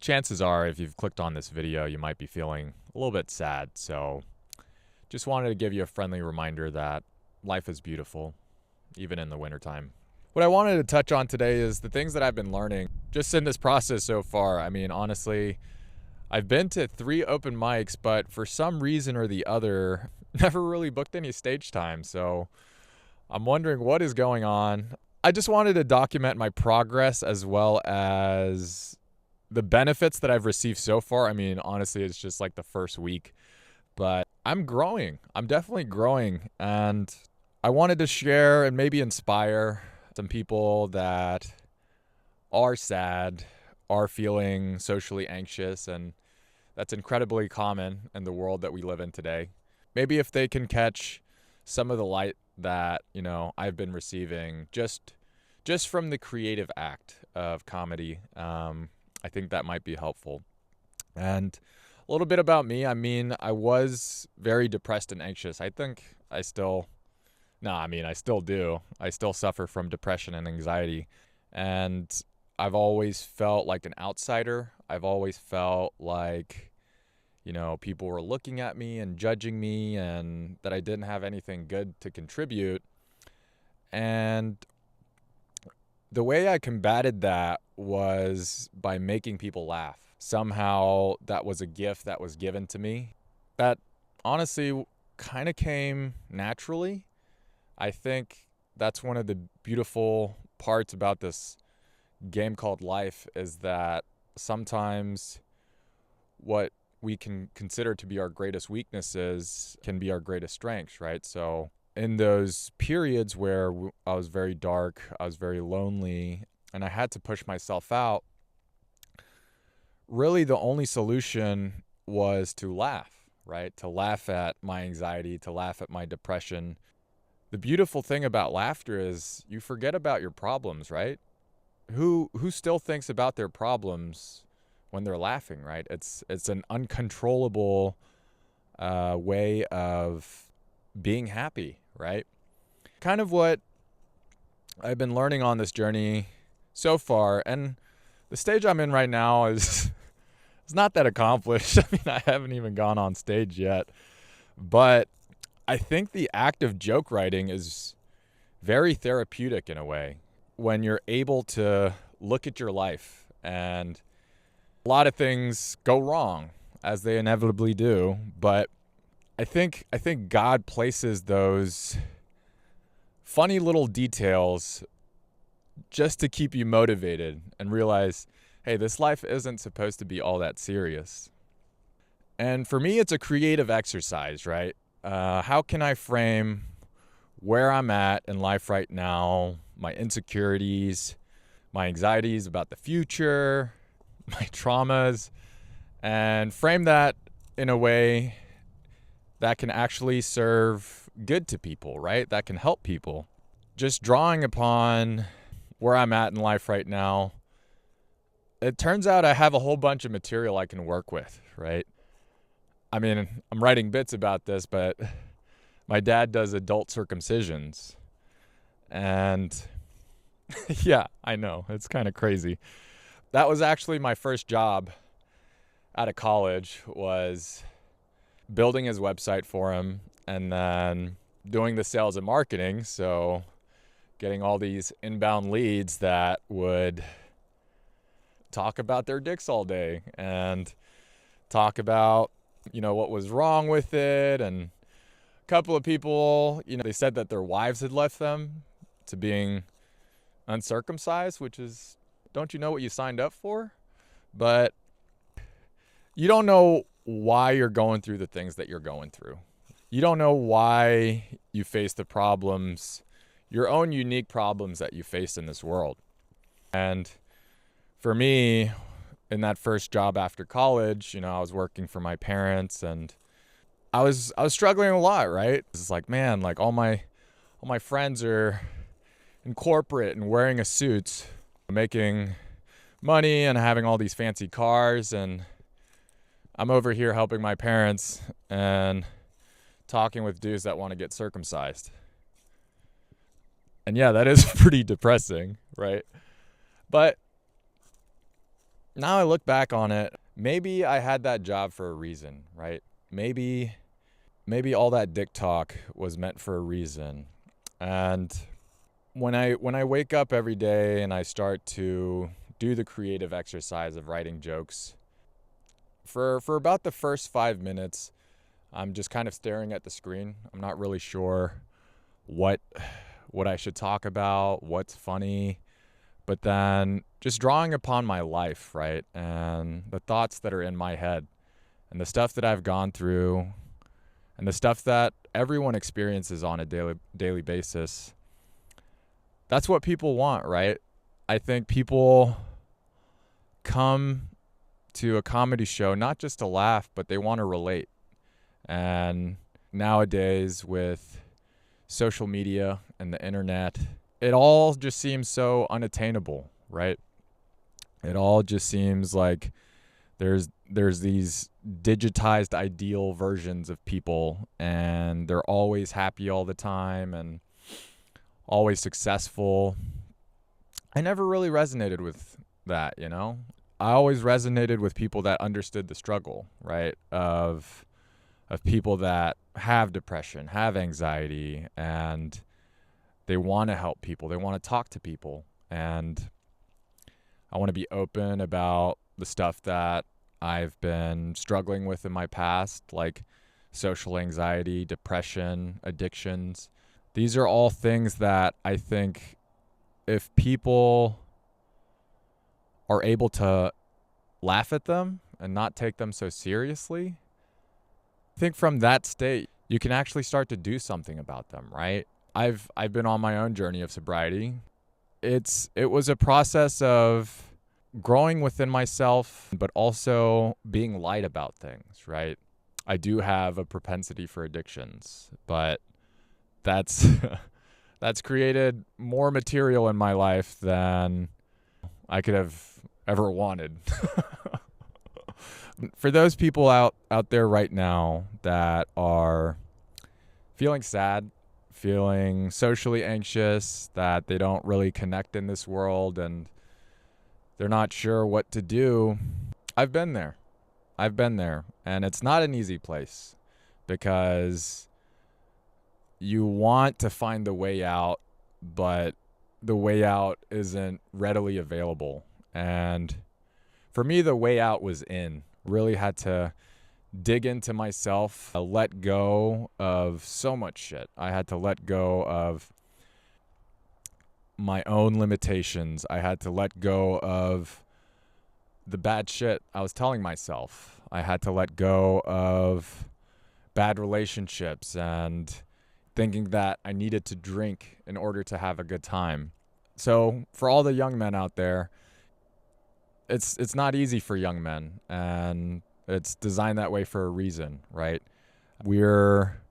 chances are if you've clicked on this video, you might be feeling a little bit sad. So just wanted to give you a friendly reminder that life is beautiful, even in the wintertime. What I wanted to touch on today is the things that I've been learning just in this process so far. I mean, honestly, I've been to 3 open mics, but for some reason or the other, never really booked any stage time. So I'm wondering what is going on. I just wanted to document my progress as well as the benefits that I've received so far. I mean, honestly, it's just like the first week, but I'm growing. I'm definitely growing. And I wanted to share and maybe inspire some people that are sad, are feeling socially anxious, and that's incredibly common in the world that we live in today. Maybe if they can catch some of the light that, I've been receiving just from the creative act of comedy, I think that might be helpful. And a little bit about me. I mean, I was very depressed and anxious. I still do. I still suffer from depression and anxiety. And I've always felt like an outsider. I've always felt like, people were looking at me and judging me and that I didn't have anything good to contribute. And the way I combated that was by making people laugh. Somehow that was a gift that was given to me that honestly kind of came naturally. I think that's one of the beautiful parts about this game called life is that sometimes what we can consider to be our greatest weaknesses can be our greatest strengths, right? So in those periods where I was very dark, I was very lonely, and I had to push myself out, really the only solution was to laugh, right? To laugh at my anxiety, to laugh at my depression. The beautiful thing about laughter is you forget about your problems, right? Who still thinks about their problems when they're laughing, right? It's an uncontrollable way of being happy, right? Kind of what I've been learning on this journey so far, and the stage I'm in right now is it's not that accomplished. I mean, I haven't even gone on stage yet, but I think the act of joke writing is very therapeutic in a way when you're able to look at your life and a lot of things go wrong as they inevitably do, but I think God places those funny little details just to keep you motivated and realize, hey, this life isn't supposed to be all that serious. And for me, it's a creative exercise, right? How can I frame where I'm at in life right now, my insecurities, my anxieties about the future, my traumas, and frame that in a way that can actually serve good to people, right? That can help people. Just drawing upon where I'm at in life right now, it turns out I have a whole bunch of material I can work with, right? I mean, I'm writing bits about this, but my dad does adult circumcisions. And yeah, I know, it's kind of crazy. That was actually my first job out of college, was building his website for him and then doing the sales and marketing. So getting all these inbound leads that would talk about their dicks all day and talk about, what was wrong with it. And a couple of people, they said that their wives had left them to being uncircumcised, which is, don't you know what you signed up for? But you don't know why you're going through the things that you're going through. You don't know why you face the problems, your own unique problems that you face in this world. And for me, in that first job after college, I was working for my parents and I was struggling a lot, right? It's like, man, like all my friends are in corporate and wearing a suit, making money and having all these fancy cars, and I'm over here helping my parents and talking with dudes that want to get circumcised. And yeah, that is pretty depressing, right? But Now I look back on it, maybe I had that job for a reason, right? Maybe all that dick talk was meant for a reason. And when I wake up every day and I start to do the creative exercise of writing jokes, for about the first 5 minutes, I'm just kind of staring at the screen. I'm not really sure what I should talk about, what's funny, but then just drawing upon my life, right? And the thoughts that are in my head and the stuff that I've gone through and the stuff that everyone experiences on a daily basis. That's what people want, right? I think people come to a comedy show not just to laugh, but they want to relate. And nowadays with social media and the internet, it all just seems so unattainable, right? It all just seems like there's these digitized ideal versions of people, and they're always happy all the time and always successful. I never really resonated with that, you know? I always resonated with people that understood the struggle, right? Of people that have depression, have anxiety, and they want to help people. They want to talk to people. And I want to be open about the stuff that I've been struggling with in my past, like social anxiety, depression, addictions. These are all things that I think if people are able to laugh at them and not take them so seriously, I think from that state, you can actually start to do something about them, right? I've been on my own journey of sobriety. It was a process of growing within myself, but also being light about things, right? I do have a propensity for addictions, but that's that's created more material in my life than I could have ever wanted. For those people out there right now that are feeling sad, feeling socially anxious, that they don't really connect in this world and they're not sure what to do, I've been there. And it's not an easy place because you want to find the way out, but the way out isn't readily available. And for me, the way out was in. Really had to dig into myself, let go of so much shit. I had to let go of my own limitations. I had to let go of the bad shit I was telling myself. I had to let go of bad relationships and thinking that I needed to drink in order to have a good time. So for all the young men out there, it's not easy for young men, and it's designed that way for a reason, right? We're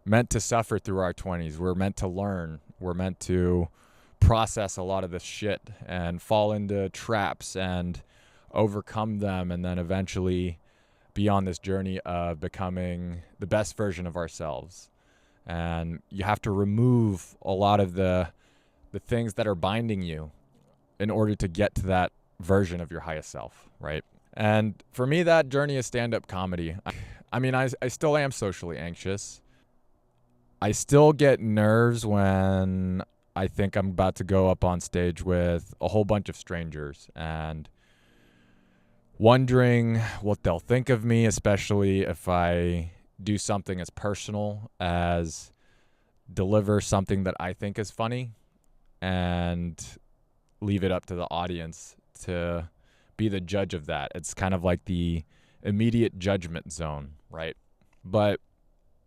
meant to suffer through our 20s. We're meant to learn. We're meant to process a lot of this shit and fall into traps and overcome them, and then eventually be on this journey of becoming the best version of ourselves. And you have to remove a lot of the things that are binding you in order to get to that version of your highest self, right? And for me, that journey is stand-up comedy. I mean, I still am socially anxious. I still get nerves when I think I'm about to go up on stage with a whole bunch of strangers and wondering what they'll think of me, especially if I do something as personal as deliver something that I think is funny and leave it up to the audience to be the judge of that. It's kind of like the immediate judgment zone, right? But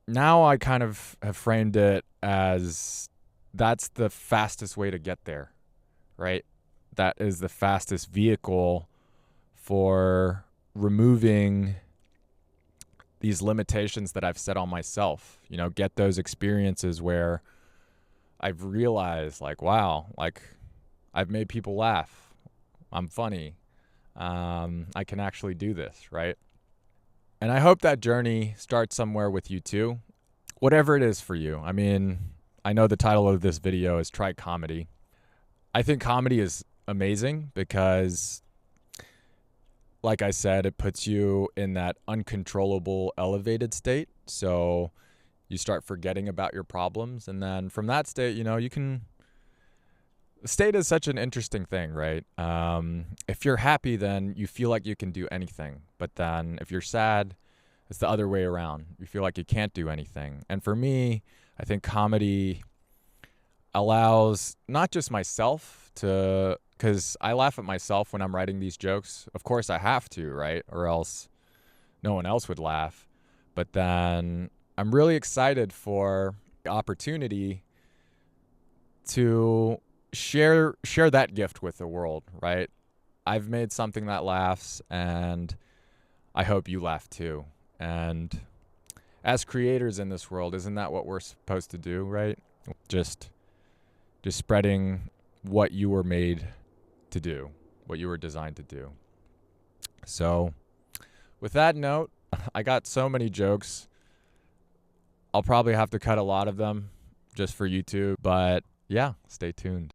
now I kind of have framed it as that's the fastest way to get there, right? That is the fastest vehicle for removing these limitations that I've set on myself. You know, get those experiences where I've realized, like, wow, like I've made people laugh. I'm funny. I can actually do this, right? And I hope that journey starts somewhere with you too, whatever it is for you. I mean, I know the title of this video is Try Comedy. I think comedy is amazing because like I said, it puts you in that uncontrollable elevated state. So you start forgetting about your problems. And then from that state, you can. State is such an interesting thing, right? If you're happy, then you feel like you can do anything. But then if you're sad, it's the other way around. You feel like you can't do anything. And for me, I think comedy allows not just myself to, because I laugh at myself when I'm writing these jokes. Of course, I have to, right? Or else no one else would laugh. But then I'm really excited for the opportunity to share that gift with the world, right? I've made something that laughs, and I hope you laugh too. And as creators in this world, isn't that what we're supposed to do, right? Just spreading what you were made to do, what you were designed to do. So, with that note, I got so many jokes. I'll probably have to cut a lot of them just for YouTube, but yeah, stay tuned.